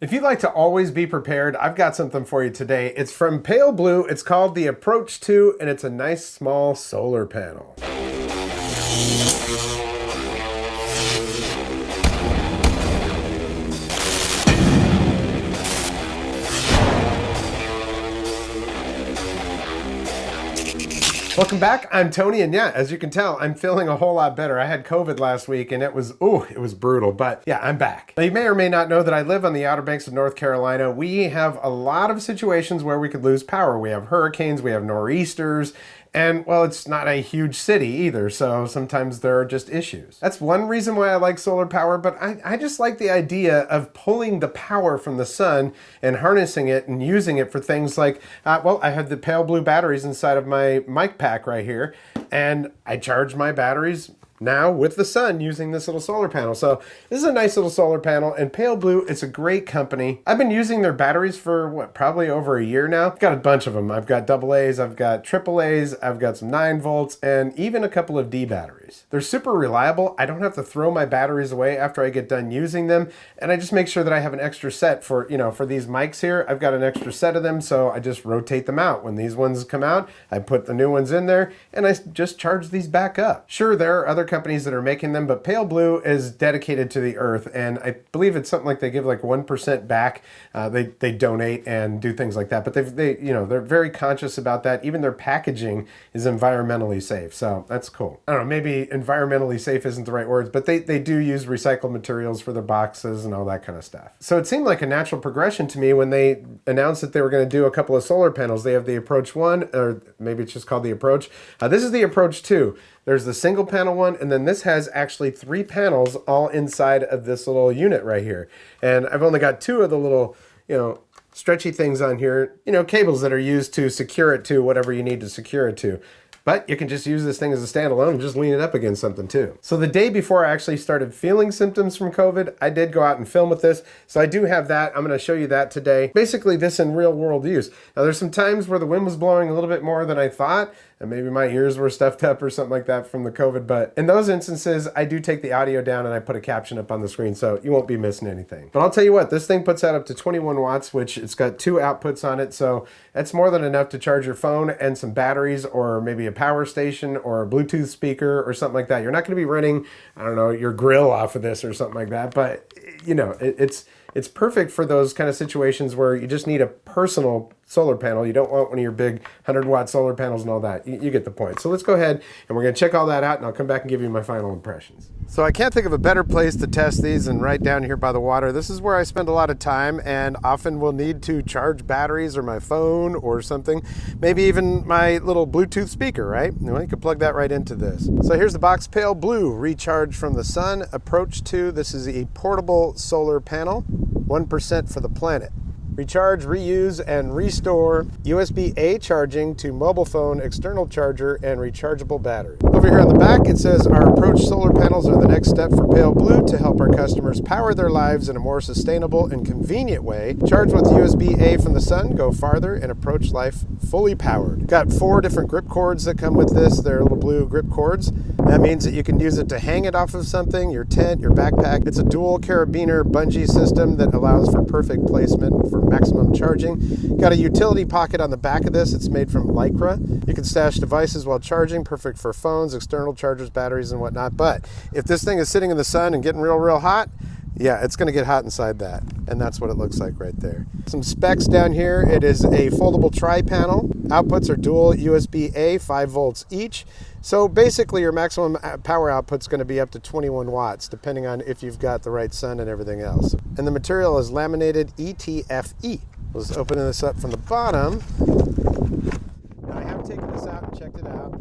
If you'd like to always be prepared, I've got something for you today. It's from Pale Blue. It's called the Approach 2, and it's a nice small solar panel. Welcome back. I'm Tony, and yeah, as you can tell, I'm feeling a whole lot better. I had COVID last week, and it was brutal, but yeah, I'm back. Now, you may or may not know that I live on the Outer Banks of North Carolina. We have a lot of situations where we could lose power. We have hurricanes, we have nor'easters, and, well, it's not a huge city either, so sometimes there are just issues. That's one reason why I like solar power, but I just like the idea of pulling the power from the sun and harnessing it and using it for things like, I have the Pale Blue batteries inside of my mic pack right here, and I charge my batteries now with the sun using this little solar panel. So this is a nice little solar panel, and Pale Blue, it's a great company. I've been using their batteries for probably over a year now. I've got a bunch of them. I've got AA's, I've got AAA's, I've got some 9 volts, and even a couple of D batteries. They're super reliable. I don't have to throw my batteries away after I get done using them, and I just make sure that I have an extra set for these mics here. I've got an extra set of them, so I just rotate them out. When these ones come out, I put the new ones in there, and I just charge these back up. Sure, there are other companies that are making them, but Pale Blue is dedicated to the earth, and I believe it's something like they give like 1% back. They donate and do things like that, but they're very conscious about that. Even their packaging is environmentally safe, so that's cool. I don't know, maybe environmentally safe isn't the right words, but they do use recycled materials for their boxes and all that kind of stuff. So it seemed like a natural progression to me when they announced that they were going to do a couple of solar panels. They have the Approach 1, or maybe it's just called the Approach. This is the Approach 2. There's the single panel one, and then this has actually 3 panels all inside of this little unit right here. And I've only got 2 of the little, stretchy things on here, cables that are used to secure it to whatever you need to secure it to. But you can just use this thing as a standalone and just lean it up against something too. So the day before I actually started feeling symptoms from COVID, I did go out and film with this. So I do have that. I'm going to show you that today. Basically this in real world use. Now there's some times where the wind was blowing a little bit more than I thought, and maybe my ears were stuffed up or something like that from the COVID. But in those instances, I do take the audio down and I put a caption up on the screen, so you won't be missing anything. But I'll tell you what, this thing puts out up to 21 watts, which it's got 2 outputs on it. So that's more than enough to charge your phone and some batteries, or maybe a power station or a Bluetooth speaker or something like that. You're not going to be running, I don't know, your grill off of this or something like that. But it's perfect for those kind of situations where you just need a personal solar panel. You don't want one of your big 100-watt solar panels and all that. You get the point. So let's go ahead and we're going to check all that out, and I'll come back and give you my final impressions. So I can't think of a better place to test these than right down here by the water. This is where I spend a lot of time, and often will need to charge batteries or my phone or something. Maybe even my little Bluetooth speaker, right? You can plug that right into this. So here's the box. Pale Blue, recharge from the sun, Approach 2. This is a portable solar panel, 1% for the planet. Recharge, reuse, and restore USB-A charging to mobile phone, external charger, and rechargeable battery. Over here on the back, it says our Approach solar panels are the next step for Pale Blue to help our customers power their lives in a more sustainable and convenient way. Charge with USB-A from the sun, go farther, and approach life fully powered. Got 4 different grip cords that come with this. They're little blue grip cords. That means that you can use it to hang it off of something, your tent, your backpack. It's a dual carabiner bungee system that allows for perfect placement for maximum charging. Got a utility pocket on the back of this. It's made from Lycra. You can stash devices while charging, perfect for phones, external chargers, batteries, and whatnot. But if this thing is sitting in the sun and getting real hot, yeah, it's going to get hot inside that, and that's what it looks like right there. Some specs down here. It is a foldable tri-panel. Outputs are dual USB-A, 5 volts each. So basically your maximum power output is going to be up to 21 watts, depending on if you've got the right sun and everything else. And the material is laminated ETFE. Let's open this up from the bottom. Now I have taken this out and checked it out.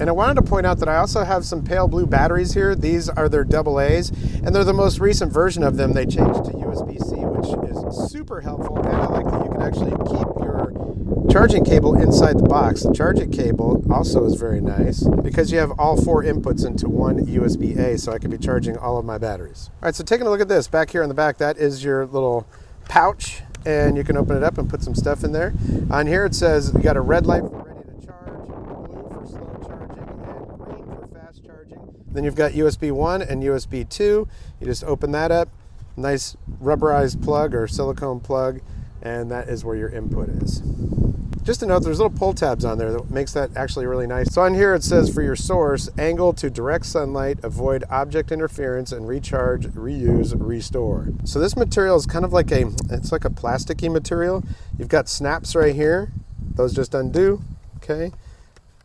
And I wanted to point out that I also have some Pale Blue batteries here. These are their AA's, and they're the most recent version of them. They changed to USB-C, which is super helpful, and I like that you can actually keep your charging cable inside the box. The charging cable also is very nice because you have all 4 inputs into one USB-A, so I can be charging all of my batteries. All right, so taking a look at this, back here in the back, that is your little pouch, and you can open it up and put some stuff in there. On here it says you got a red light for ready to charge, blue for slow charging, and green for fast charging. Then you've got USB 1 and USB 2. You just open that up, Nice rubberized plug or silicone plug, and that is where your input is. Just to note, there's little pull tabs on there that makes that actually really nice. So on here it says for your source, angle to direct sunlight, avoid object interference, and recharge, reuse, restore. So this material is kind of like it's like a plasticky material. You've got snaps right here. Those just undo, okay?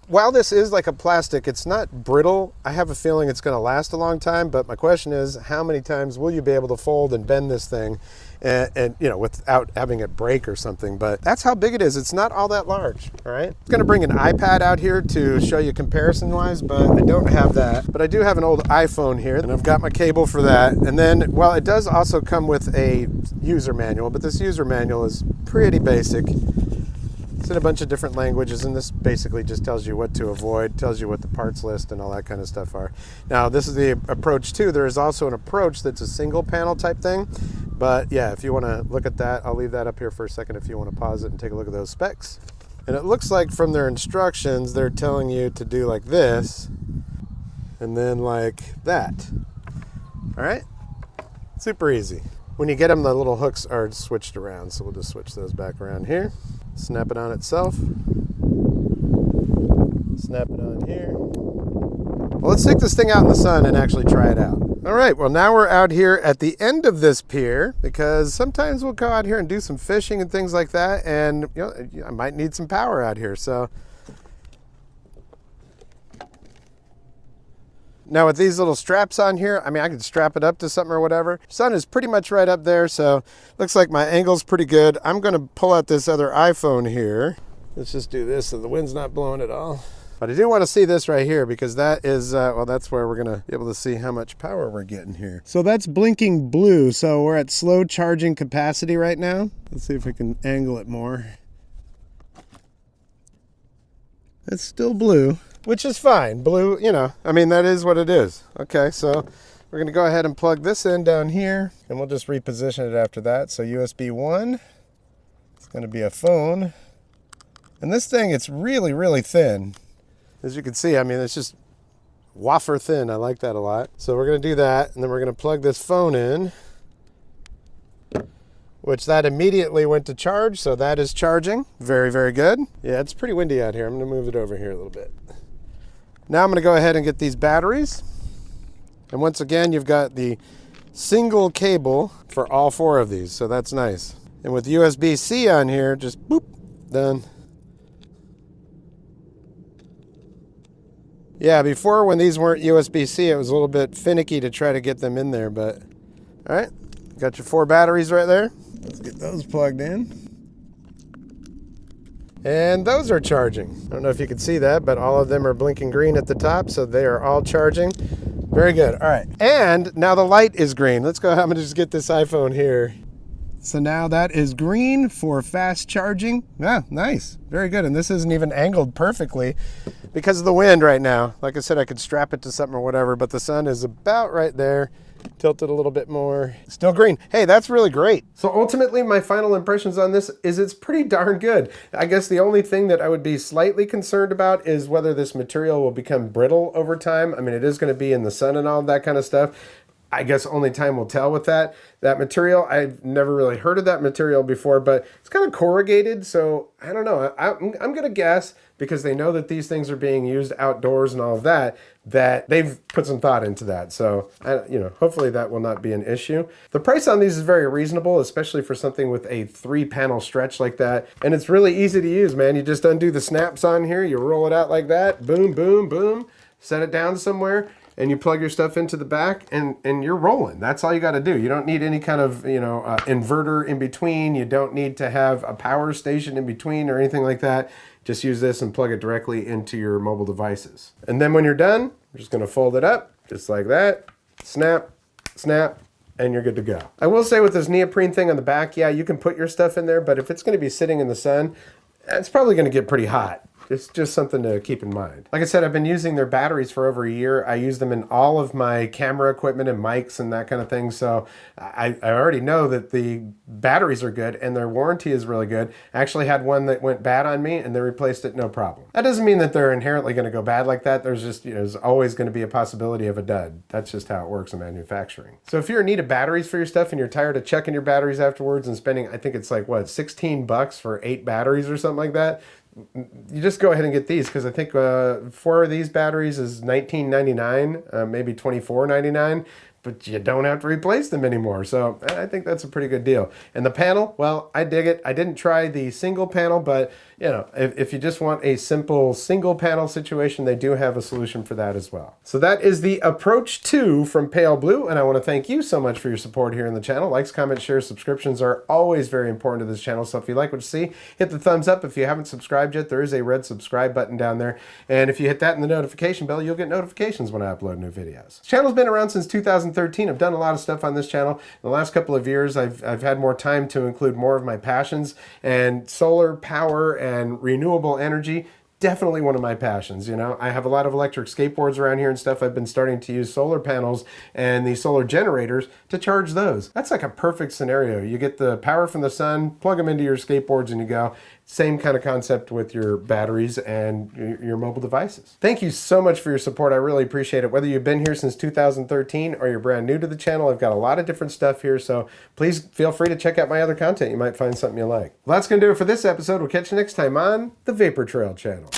While this is like a plastic, it's not brittle. I have a feeling it's gonna last a long time, but my question is, how many times will you be able to fold and bend this thing and you know, without having it break or something? But that's how big it is. It's not all that large, all right? I'm gonna bring an iPad out here to show you comparison-wise, but I don't have that. But I do have an old iPhone here, and I've got my cable for that. And then, well, it does also come with a user manual, but this user manual is pretty basic. It's in a bunch of different languages, and this basically just tells you what to avoid, tells you what the parts list and all that kind of stuff are. Now, this is the approach too. There is also an approach that's a single panel type thing. But yeah, if you want to look at that, I'll leave that up here for a second if you want to pause it and take a look at those specs. And it looks like from their instructions, they're telling you to do like this, and then like that. All right? Super easy. When you get them, the little hooks are switched around, so we'll just switch those back around here. Snap it on itself. Snap it on here. Well, let's take this thing out in the sun and actually try it out. All right, well, now we're out here at the end of this pier, because sometimes we'll go out here and do some fishing and things like that, and you know, I might need some power out here. So now with these little straps on here, I mean, I could strap it up to something or whatever. Sun is pretty much right up there, so looks like my angle's pretty good. I'm gonna pull out this other iPhone here. Let's just do this so the wind's not blowing at all. But I do want to see this right here, because that is, well, that's where we're gonna be able to see how much power we're getting here. So that's blinking blue, so we're at slow charging capacity right now. Let's see if we can angle it more. It's still blue, which is fine. Blue, you know, I mean, that is what it is. Okay, so we're gonna go ahead and plug this in down here, and we'll just reposition it after that. So USB 1, it's gonna be a phone. And this thing, it's really, really thin. As you can see, I mean, it's just wafer thin. I like that a lot. So we're gonna do that, and then we're gonna plug this phone in, which that immediately went to charge, so that is charging. Very, very good. Yeah, it's pretty windy out here. I'm gonna move it over here a little bit. Now I'm gonna go ahead and get these batteries. And once again, you've got the single cable for all 4 of these, so that's nice. And with USB-C on here, just boop, done. Yeah, before when these weren't USB-C, it was a little bit finicky to try to get them in there, but all right, got your 4 batteries right there. Let's get those plugged in. And those are charging. I don't know if you can see that, but all of them are blinking green at the top, so they are all charging. Very good, all right. And now the light is green. Let's go, I'm gonna just get this iPhone here. So now that is green for fast charging. Yeah, nice, very good. And this isn't even angled perfectly because of the wind right now. Like I said, I could strap it to something or whatever, but the sun is about right there. Tilt it a little bit more. Still green. Hey, that's really great. So ultimately, my final impressions on this is it's pretty darn good. I guess the only thing that I would be slightly concerned about is whether this material will become brittle over time. I mean, it is going to be in the sun and all of that kind of stuff. I guess only time will tell with that. That material, I've never really heard of that material before, but it's kind of corrugated, so I don't know. I'm going to guess, because they know that these things are being used outdoors and all of that, that they've put some thought into that. So, you know, hopefully that will not be an issue. The price on these is very reasonable, especially for something with a 3-panel stretch like that. And it's really easy to use, man. You just undo the snaps on here, you roll it out like that, boom, boom, boom, set it down somewhere, and you plug your stuff into the back, and you're rolling. That's all you got to do. You don't need any kind of, you know, inverter in between. You don't need to have a power station in between or anything like that. Just use this and plug it directly into your mobile devices. And then when you're done, you're just going to fold it up just like that. Snap, snap, and you're good to go. I will say with this neoprene thing on the back, yeah, you can put your stuff in there, but if it's going to be sitting in the sun, it's probably going to get pretty hot. It's just something to keep in mind. Like I said, I've been using their batteries for over a year. I use them in all of my camera equipment and mics and that kind of thing. So I already know that the batteries are good and their warranty is really good. I actually had one that went bad on me and they replaced it no problem. That doesn't mean that they're inherently going to go bad like that. There's just, there's always going to be a possibility of a dud. That's just how it works in manufacturing. So if you're in need of batteries for your stuff and you're tired of checking your batteries afterwards and spending, I think it's like, what, 16 bucks for 8 batteries or something like that, you just go ahead and get these, because I think 4 of these batteries is $19.99, maybe $24.99, but you don't have to replace them anymore. So I think that's a pretty good deal. And the panel, well, I dig it. I didn't try the single panel, but if you just want a simple single panel situation, they do have a solution for that as well. So that is the Approach 2 from Pale Blue, and I want to thank you so much for your support here in the channel. Likes, comments, shares, subscriptions are always very important to this channel, so if you like what you see, hit the thumbs up. If you haven't subscribed yet, there is a red subscribe button down there, and if you hit that in the notification bell, you'll get notifications when I upload new videos. This channel's been around since 2013. I've done a lot of stuff on this channel. In the last couple of years, I've had more time to include more of my passions, and solar power and renewable energy, definitely one of my passions. I have a lot of electric skateboards around here and stuff. I've been starting to use solar panels and the solar generators to charge those. That's like a perfect scenario. You get the power from the sun, plug them into your skateboards, and you go. Same kind of concept with your batteries and your mobile devices. Thank you so much for your support. I really appreciate it. Whether you've been here since 2013 or you're brand new to the channel, I've got a lot of different stuff here, so please feel free to check out my other content. You might find something you like. Well, that's going to do it for this episode. We'll catch you next time on the Vapor Trail channel.